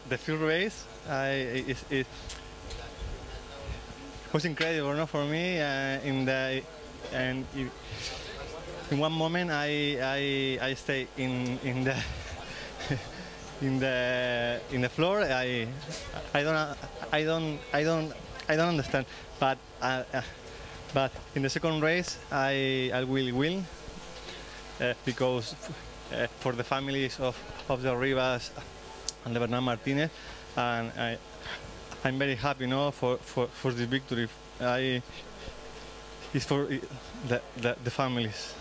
The field race it was incredible, no, for me. In one moment I stay in the in the floor. I don't understand, but in the second race I will win because for the families of the Rivas and the Bernard Martinez, and I'm very happy, no, for the victory. It's for the families.